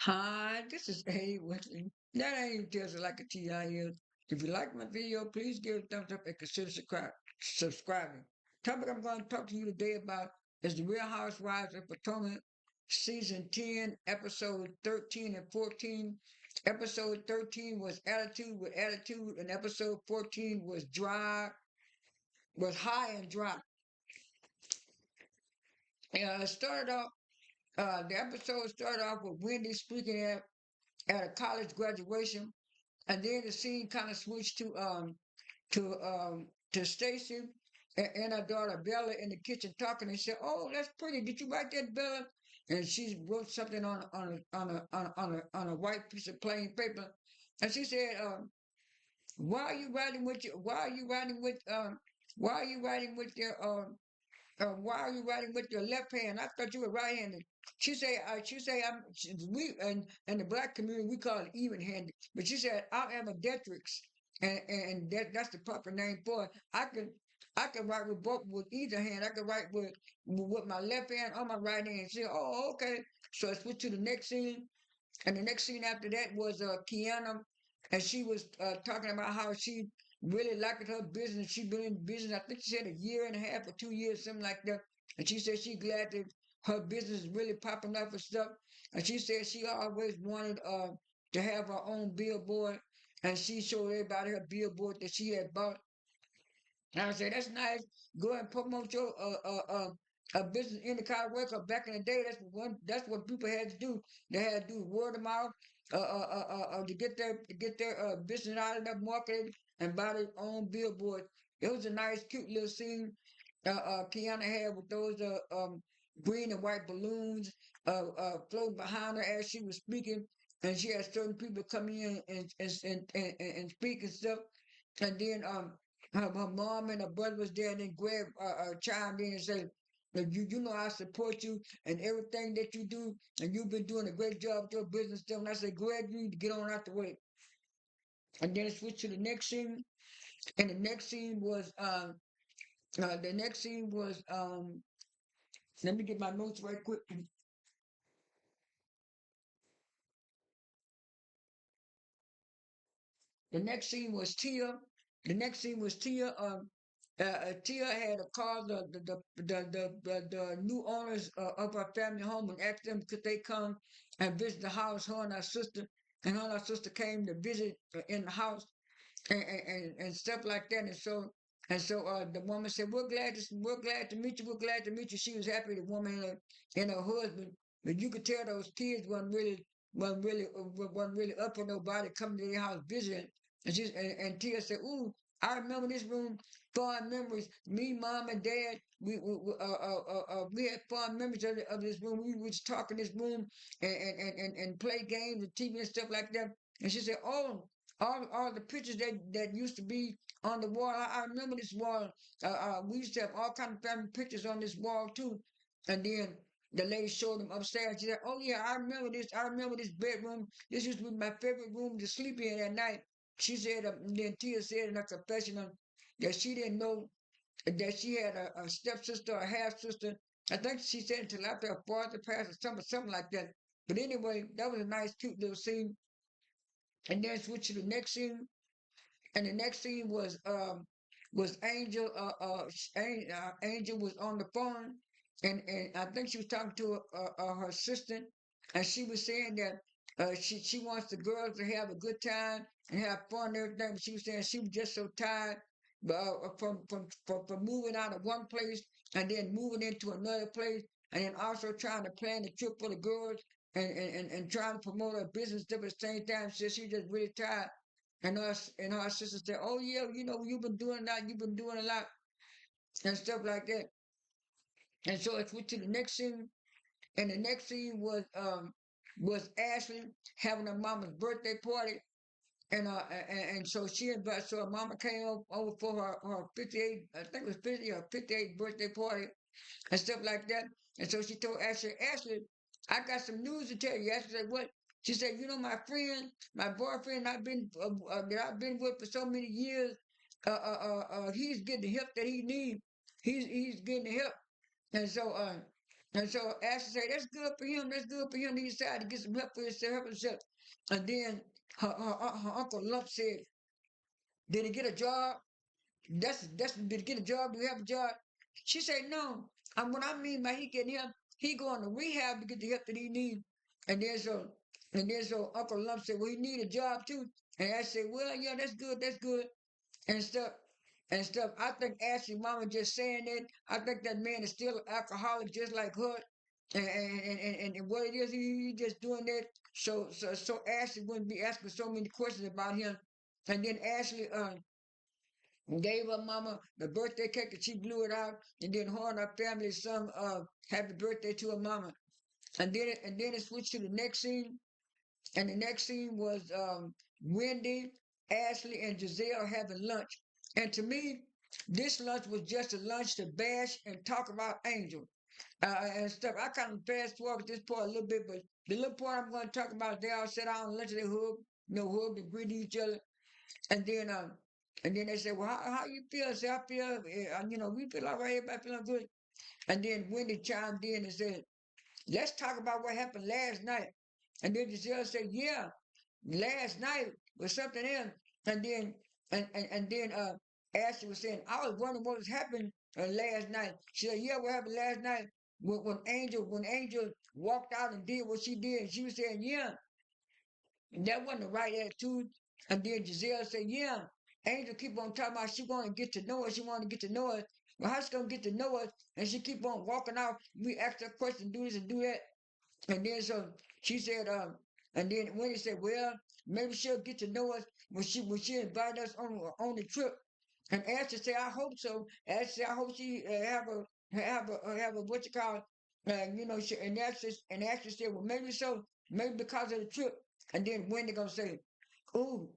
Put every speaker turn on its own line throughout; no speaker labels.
Hi, this is A. Wesley. That ain't just like a TIL. If you like my video, please give it a thumbs up and consider subscribing. Topic I'm going to talk to you today about is the Real Housewives of Potomac, Season 10, Episode 13 and 14. Episode 13 was Attitude with Attitude, and Episode 14 was High and Dry. It started off, the episode started off with Wendy speaking at a college graduation. And then the scene kind of switched to Stacy and her daughter Bella in the kitchen talking and said, "Oh, that's pretty. Did you write that, Bella?" And she wrote something on a white piece of plain paper, and she said, "Why are you writing with your? Why are you writing with? Why are you writing with your? Why are you writing with your left hand? I thought you were right-handed." She say, we in the black community we call it even-handed, but she said I'm ambidextrous, and that's the proper name for it. I can write with either hand. I can write with my left hand or my right hand. She said, "Oh, okay." So I switched to the next scene, and the next scene after that was Kierana, and she was talking about how she really liked her business. She been in business, I think she said a year and a half or 2 years, something like that. And she said she glad that her business is really popping up and stuff. And she said she always wanted to have her own billboard, and she showed everybody her billboard that she had bought. And I said, "That's nice. Go ahead and promote your business in the kind of way. 'Cause back in the day, that's what people had to do. They had to do word of mouth to get their business out of the market and buy their own billboard." It was a nice, cute little scene Kiana had with those green and white balloons floating behind her as she was speaking. And she had certain people come in and speak and stuff. And then her mom and her brother was there, and then Greg chimed in and said, "You know I support you and everything that you do, and you've been doing a great job with your business stuff." And I said, "Greg, you need to get on out the way." And then switch to the next scene, and the next scene was let me get my notes right quick. The next scene was Tia. The next scene was Tia. Tia had called the new owners of her family home and asked them could they come and visit the house. Her and her sister, and her and her sister came to visit in the house and stuff like that. And so the woman said, "We're glad to meet you. We're glad to meet you." She was happy, the woman and her husband, but you could tell those kids wasn't really up for nobody coming to their house visiting. And Tia said, "Ooh, I remember this room, fond memories. Me, mom, and dad, we had fond memories of this room. We would just talk in this room and play games and TV and stuff like that." And she said, "Oh, all the pictures that used to be on the wall. I remember this wall. We used to have all kind of family pictures on this wall too." And then the lady showed them upstairs. She said, "Oh yeah, I remember this. I remember this bedroom. This used to be my favorite room to sleep in at night." She said, and then Tia said in her confession that she didn't know that she had a stepsister or half sister. I think she said until after her father passed or something like that. But anyway, that was a nice, cute little scene. And then switch to the next scene, and the next scene was Angel. Angel was on the phone, and I think she was talking to her assistant, and she was saying that she wants the girls to have a good time and have fun and everything. But she was saying she was just so tired from moving out of one place and then moving into another place, and then also trying to plan the trip for the girls and trying to promote her business at the same time. She said she just really tired. And our sister said, "Oh yeah, you've been doing that, you've been doing a lot and stuff like that." And so it went to the next scene, and the next scene was Ashley having her mama's birthday party, and so she invited, so her mama came over for her 58, I think it was 50 or 58th birthday party and stuff like that. And so she told Ashley, "Ashley, I got some news to tell you." Ashley said, "What?" She said, "My friend, my boyfriend that I've been with for so many years, he's getting the help that he needs. He's getting the help." And so And so Ashley said, that's good for him. That's good for him. He decided to get some help for himself, help himself. And then her Uncle Lump said, did he get a job? That's did he get a job? Do he have a job? She said, no. And what I mean by he getting help, he going to rehab to get the help that he needs. And then so Uncle Lump said, well, he need a job too. And I said, well, yeah, that's good and stuff and stuff. I think Ashley mama just saying that. I think that man is still an alcoholic just like her. And what it is, he just doing that so Ashley wouldn't be asking so many questions about him. And then Ashley gave her mama the birthday cake and she blew it out. And then her and her family sung happy birthday to her mama. And then it switched to the next scene. And the next scene was Wendy, Ashley, and Giselle having lunch. And to me, this lunch was just a lunch to bash and talk about Angel and stuff. I kind of fast forward this part a little bit, but the little part I'm going to talk about, they all sat down on lunch, they hugged, hugged and greeted each other. And then, um, and then they said, well, how you feel? I said, I feel, we feel all right, everybody feeling good. And then Wendy chimed in and said, let's talk about what happened last night. And then Giselle said, yeah, last night was something else. And then Ashley was saying, I was wondering what was happening last night. She said, yeah, what happened last night when Angel walked out and did what she did. She was saying, yeah, and that wasn't the right attitude. And then Giselle said, yeah, Angel keep on talking about she want to get to know us. She want to get to know us. Well, how she going to get to know us? And she keep on walking out. We ask her questions, do this and do that. And then so she said, and then Wendy said, well, maybe she'll get to know us when she invite us on the trip. And Ashley said, I hope so. Ashley said, I hope she have a what you call, and Ashley said, well, maybe so, maybe because of the trip. And then Wendy gonna say, ooh,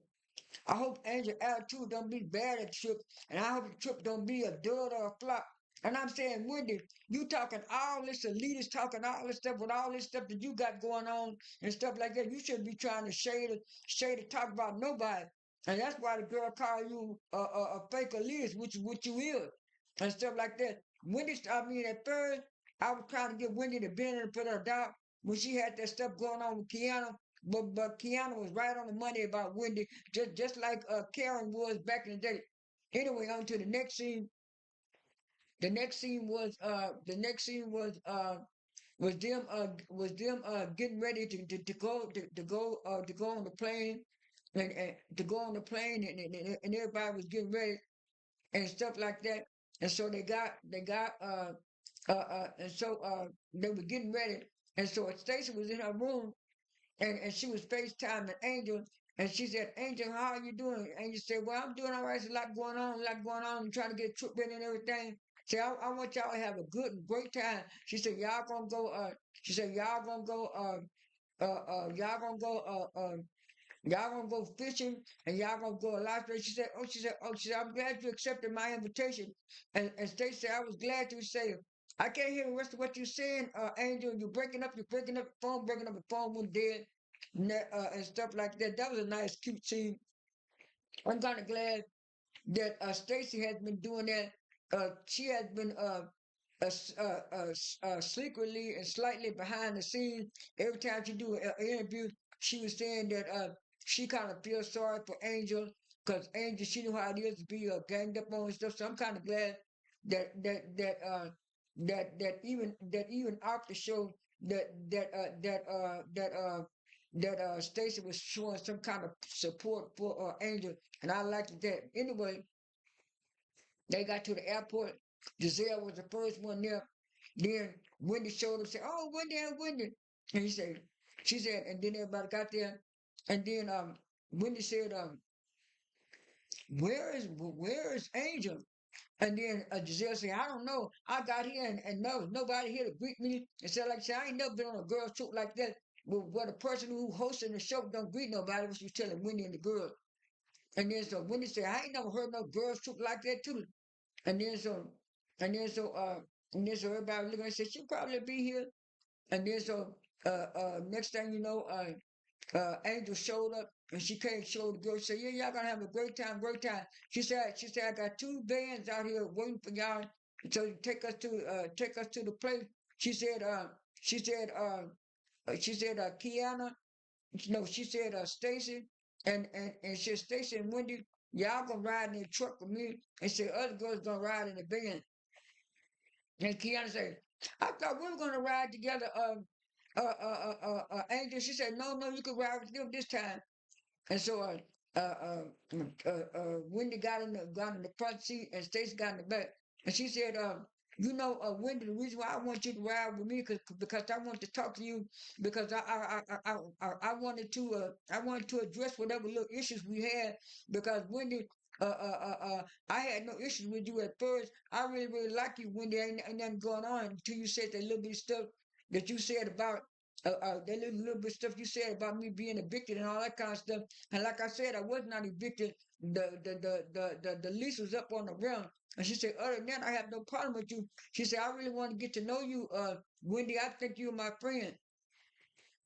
I hope Angel attitude don't be bad at the trip, and I hope the trip don't be a dud or a flop. And I'm saying, Wendy, you talking all this, the leaders talking all this stuff with all this stuff that you got going on and stuff like that. You shouldn't be trying to shade it, talk about nobody. And that's why the girl call you a fake elitist, which is what you is, and stuff like that. At first, I was trying to get Wendy to bend and put her down when she had that stuff going on with Kierana. But Kierana was right on the money about Wendy, just like Karen was back in the day. Anyway, on to the next scene. The next scene was getting ready to go on the plane and to go on the plane and everybody was getting ready and stuff like that. And so they were getting ready. And so Stacy was in her room and she was FaceTiming Angel, and she said, Angel, how are you doing? Angel said, well, I'm doing all right. There's a lot going on. I'm trying to get a trip ready and everything. Say, I want y'all to have a good and great time. She said, y'all gonna go, y'all gonna go, y'all gonna go fishing and y'all gonna go a lot. She said, I'm glad you accepted my invitation. And Stacey said, I was glad to say, I can't hear the rest of what you're saying, Angel. You're breaking up the phone, breaking up the phone when dead, and stuff like that. That was a nice, cute scene. I'm kind of glad that Stacy has been doing that. She has been secretly and slightly behind the scenes. Every time she do an interview, she was saying that she kind of feels sorry for Angel because Angel, she knew how it is to be ganged up on and stuff. So I'm kind of glad that even off the show that Stacy was showing some kind of support for Angel, and I liked that. Anyway, they got to the airport. Giselle was the first one there. Then Wendy showed up, said, "Oh, Wendy and Wendy," and she said, and then everybody got there, and then Wendy said, where is Angel?" And then Giselle said, "I don't know. I got here and no nobody here to greet me." And said, like, I ain't never been on a girl trip like that. Where the person who hosting the show don't greet nobody, was she was telling Wendy and the girl. And then so Wendy said, I ain't never heard no girls trip like that too. And then so, and then so, everybody looking and said she'll probably be here. And then so, next thing you know, Angel showed up and she came, showed the girl. She said, yeah, y'all gonna have a great time, great time. She said, I got two bands out here waiting for y'all. So take us to the place. She said, she said, she said, Kierana, no, she said, Stacy, and she said, Stacy and Wendy, y'all gonna ride in the truck with me, and said, other girls gonna ride in the van. And Kiana said, I thought we were gonna ride together, Angel. She said, no, no, you can ride with them this time. And so Wendy got in the front seat and Stacy got in the back. And she said, Wendy, the reason why I want you to ride with me because I want to talk to you because I wanted to address whatever little issues we had because Wendy. I had no issues with you at first. I really, really like you, Wendy. Ain't nothing going on until you said that little bit of stuff that you said about that little bit of stuff you said about me being evicted and all that kind of stuff. And like I said, I was not evicted. The lease was up on the ground. And she said, other than that, I have no problem with you. She said, I really want to get to know you, Wendy. I think you're my friend.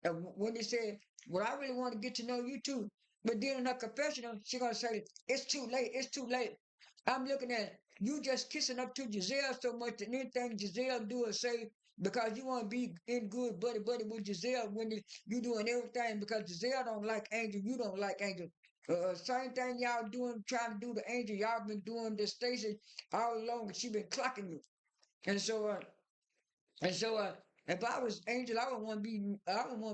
And when they said, well, I really want to get to know you too. But then in her confessional, she gonna say, it's too late, it's too late. I'm looking at you just kissing up to Giselle so much that anything Giselle do or say because you want to be in good buddy buddy with Giselle when you doing everything because Giselle don't like Angel, you don't like Angel. Same thing y'all doing, trying to do to Angel, y'all been doing this Stacey all along, and she been clocking you. And so, if I was Angel, I wouldn't want to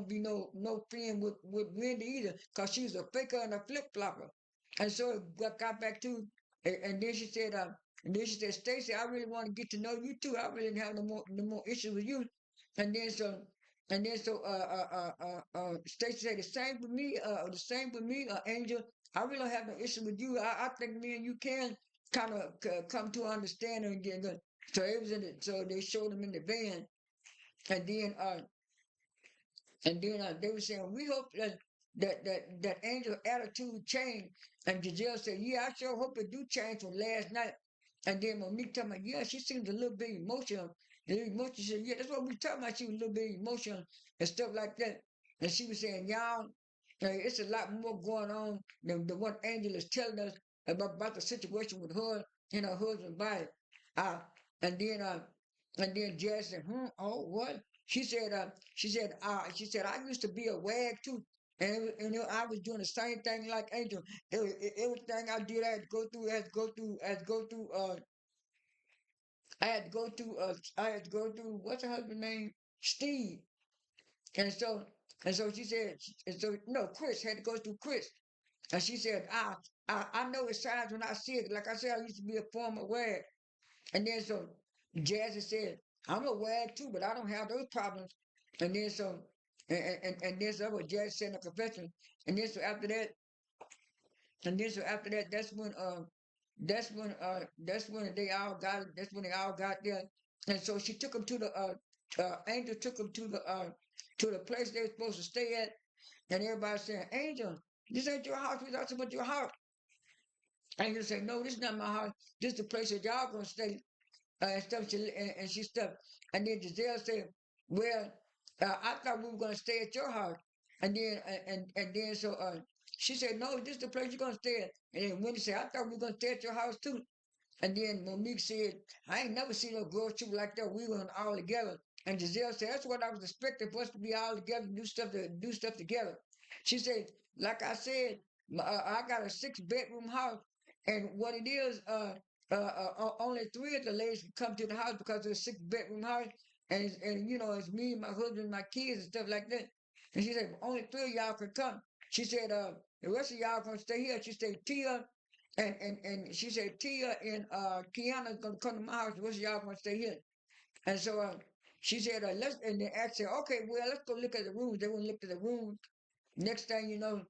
be no friend with Wendy either, cause she's a faker and a flip flopper. And so got back to, and then she said, Stacy, I really want to get to know you too. I really didn't have no more issues with you. And then so, Stacy said the same with me, Angel. I really don't have no issue with you. I think me and you can kind of come to an understanding and get good. So it was in the, so they showed him in the van, and then they were saying we hope that Angel attitude changed. And Giselle said, "Yeah, I sure hope it do change from last night." And then Monique told me, "Yeah, she seems a little bit emotional." A little emotional. She said, "Yeah, that's what we talking about. She was a little bit emotional and stuff like that." And she was saying, "Y'all, it's a lot more going on than what Angel is telling us about the situation with her and her husband body." Uh, and then uh, and then Jazz said, oh, what? She said, I used to be a wag too. I was doing the same thing like Angel. Everything I did, I had to go through, I had to go through, what's her husband's name? Steve. And so, and so she said, no, Chris had to go through Chris. And she said, I know the signs when I see it. Like I said, I used to be a former wag. And then so Jazzy said, I'm a wag too, but I don't have those problems. And then so and then so what Jazzy said in the confession. And then so after that, that's when they all got there. And so she took him to the Angel took him to the place they were supposed to stay at. And everybody said, Angel, this ain't your house, we talking about your house. Angel said, no, this is not my house. This is the place that y'all gonna stay and stuff. And she stuff. And then Giselle said, "Well, I thought we were gonna stay at your house." And then and then so she said, "No, this is the place you're gonna stay at." And then Wendy said, "I thought we were gonna stay at your house too." And then Monique said, I ain't never seen no girls shoot like that. We were all together. And Giselle said, that's what I was expecting for us to be all together, do stuff together. She said, like I said, I got a 6 bedroom house. And what it is, only 3 of the ladies can come to the house because it's a 6 bedroom house. It's me, my husband, my kids and stuff like that. And she said, only 3 of y'all can come. She said, the rest of y'all gonna stay here. She said, Tia, and she said Tia and Kierana gonna come to my house. The rest of y'all gonna stay here. And so she said, let's and they asked her, okay, well, let's go look at the rooms. They went and looked at the rooms. Next thing you know,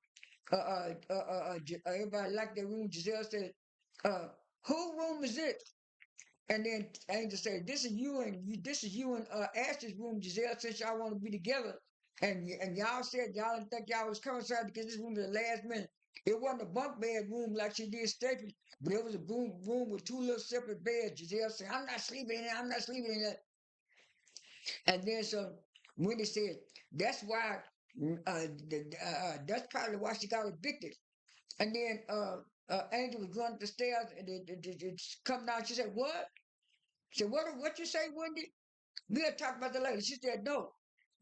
everybody liked their room. Giselle said, uh, whose room is it? And then Angel said, this is you and Ashley's room, Giselle, since y'all want to be together. And y'all said y'all didn't think y'all was coming inside because this room was the last minute. It wasn't a bunk bed room like she did Stephanie, but it was a room with 2 little separate beds. Giselle said, I'm not sleeping in it, I'm not sleeping in it. And then so Wendy said, that's why that's probably why she got evicted. And then Angel was going up the stairs and it come down. She said, what? She said, what you say, Wendy? We'll talk about that later. She said, no,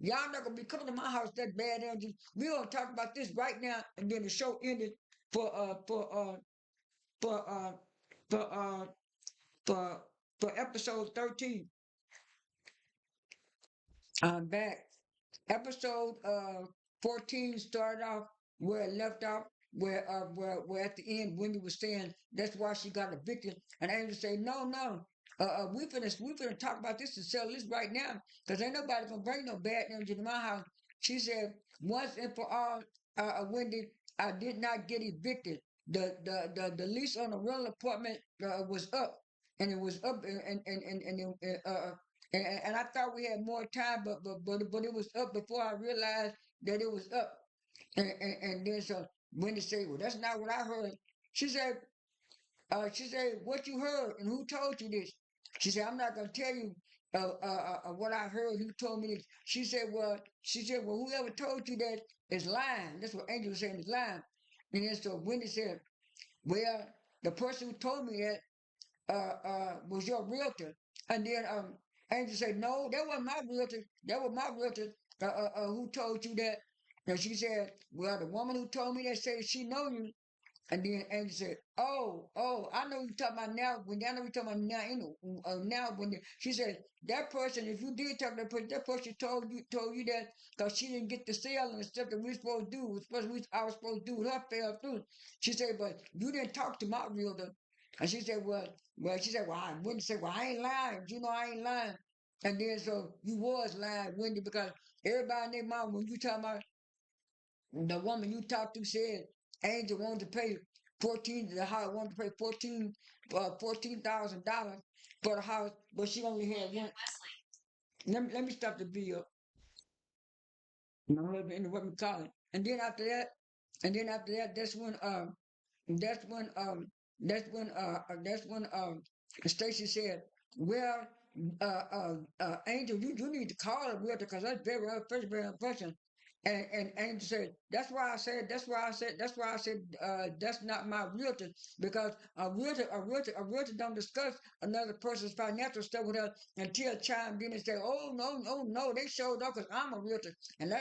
y'all not gonna be coming to my house that bad energy. We're gonna talk about this right now. And then the show ended for for for for for episode 13. I'm back. Episode 14 started off where it left off, where at the end Wendy was saying that's why she got evicted, and Angel say, no, no, we finna talk about this and sell this right now, cause ain't nobody gonna bring no bad energy to my house. She said, once and for all, Wendy, I did not get evicted. The lease on the rental apartment was up, and it was up, and I thought we had more time, but it was up before I realized that it was up. And then so Wendy said, "Well, that's not what I heard." She said, "What you heard and who told you this?" She said, "I'm not gonna tell you what I heard. Who told me this?" She said, well, whoever told you that is lying. That's what Angel was saying is lying. And then so Wendy said, "Well, the person who told me that was your realtor." And then Angel said, no, that wasn't my realtor. That was my realtor who told you that. And she said, well, the woman who told me that said she know you. And then Angel said, "Oh, I know you talking about now. When I know you talking about now, now when she said that person, if you did talk to that person told you that because she didn't get the sale and the stuff that we supposed to do, I was supposed to do with her fell through." She said, "But you didn't talk to my realtor." And she said, she said, well, I wouldn't say, well, I ain't lying. You know, I ain't lying. And then so you was lying, Wendy, because everybody in their mom when you talking about the woman you talked to said Angel wanted to pay 14. The house wanted to pay $14,000 for the house, but she only had one. Let me stop the video. No, let me interrupt me calling. And then after that, that's when Stacy said, "Well, Angel, you need to call a realtor because that's very unfortunate." And Angel said, that's why I said that's not my realtor because a realtor don't discuss another person's financial stuff with her until chimed in and said, "Oh no, no, no, they showed up because I'm a realtor," and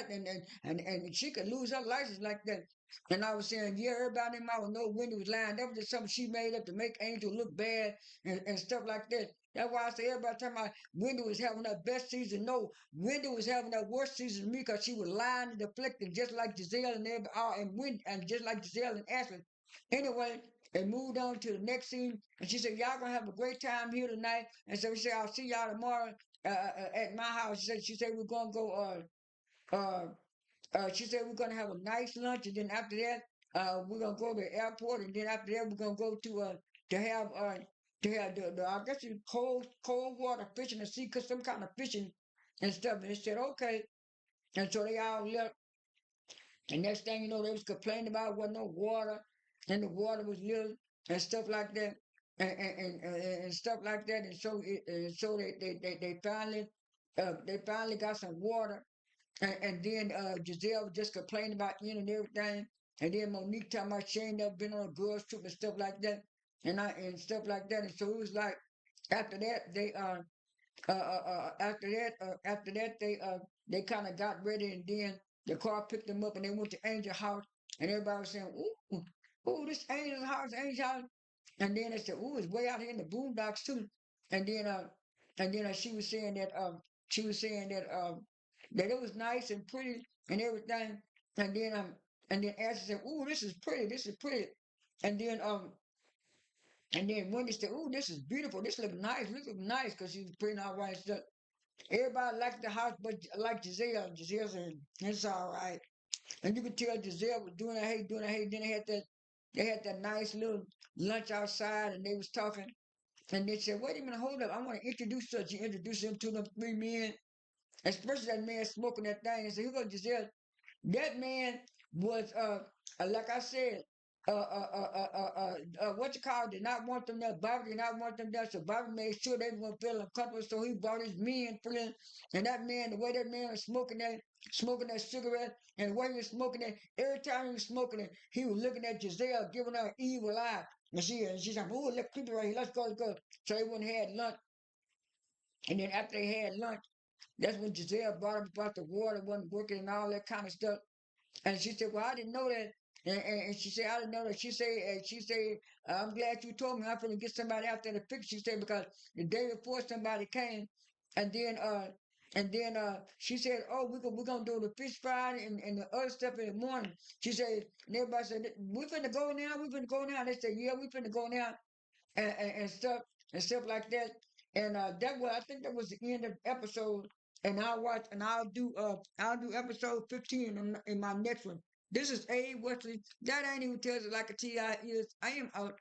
she could lose her license like that. And I was saying, yeah, everybody in my would know Wendy was lying. That was just something she made up to make Angel look bad and stuff like that. That's why I say everybody talking about Wendy was having her best season. No, Wendy was having her worst season to me because she was lying and deflecting just like Giselle and everybody, and just like Giselle and Ashley. Anyway, they moved on to the next scene, and she said, "Y'all gonna have a great time here tonight." And so she said, "I'll see y'all tomorrow at my house." She said we're gonna go she said we're gonna have a nice lunch, and then after that, we're gonna go to the airport, and then after that, we're gonna go to have the I guess it's cold water fishing to see some kind of fishing and stuff. And they said okay, and so they all left. And next thing you know, they was complaining about wasn't no water, and the water was little and stuff like that, and stuff like that. And so they finally got some water and then Giselle was just complaining about Ian and everything. And then Monique talking about she ain't never been on a girls trip and stuff like that. And stuff like that. And so it was like after that after that they kind of got ready and then the car picked them up and they went to Angel House and everybody was saying, ooh, ooh, this Angel House. And then they said, ooh, it's way out here in the boondocks too. And then she was saying that it was nice and pretty and everything. And then Ashley said, ooh, this is pretty. And then Wendy said, ooh, this is beautiful. This look nice because she was pretty all right stuff. Everybody liked the house, but like Giselle. Giselle said, it's all right. And you could tell Giselle was doing her hey, doing her hey. Then they had that nice little lunch outside and they was talking. And they said, wait a minute, hold up. I want to introduce her. She introduced him to them three men, especially that man smoking that thing. And said, here goes Giselle. That man was, like I said, what you call it, did not want them there. Bobby did not want them there. So Bobby made sure they weren't feeling uncomfortable. So he brought his men friends. And that man, the way that man was smoking that cigarette, and the way he was smoking it, every time he was smoking it, he was looking at Giselle, giving her an evil eye. And she said, oh, look, creepy right here. Let's go, let's go. So they went and had lunch. And then after they had lunch, That's when Giselle brought up about the water wasn't working and all that kind of stuff. And she said, "Well, I didn't know that." And she said, "I didn't know that." She said, "I'm glad you told me. I'm gonna get somebody out there to fix." She said because the day before somebody came, and then she said, "Oh, we're gonna do the fish fry and the other stuff in the morning." She said, and everybody said, "We finna go now. We finna go now." They said, "Yeah, we finna go now." And stuff like that. And that was I think that was the end of the episode. And I'll watch and I'll do episode 15 in my next one. This is A Wesley. That ain't even tells it like a TI is. I am out.